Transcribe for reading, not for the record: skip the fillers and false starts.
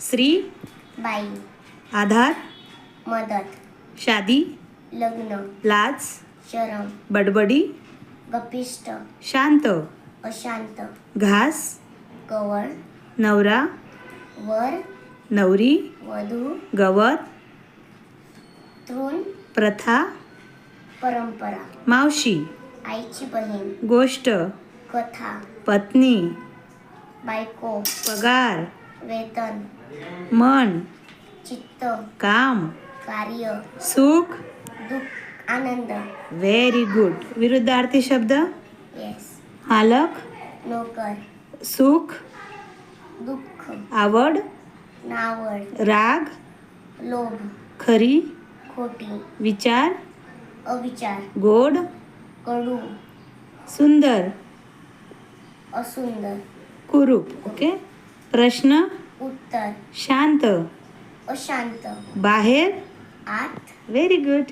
श्री बाई, आधार मदत, शादी लग्न, लाज शरम, बडबडी गपिष्ट, शांत अशांत, घास गवळ, नवरा वर, नवरी वधू, गवत तृण, प्रथा परंपरा, मावशी आईची बहीण, गोष्ट कथा, पत्नी बायको, पगार वेतन, मन चित्त, काम कार्य, सुख दुःख, आनंद, व्हेरी गुड. विरुद्धार्थी शब्द येस, मालक नोकर, सुख दुःख, आवड नावड, राग लोभ, खरी खोटी, विचार अविचार, गोड कडू, सुंदर असुंदर, कुरूप. ओके. प्रश्न उत्तर, शांत अशांत, बाहेर आत, व्हेरी गुड.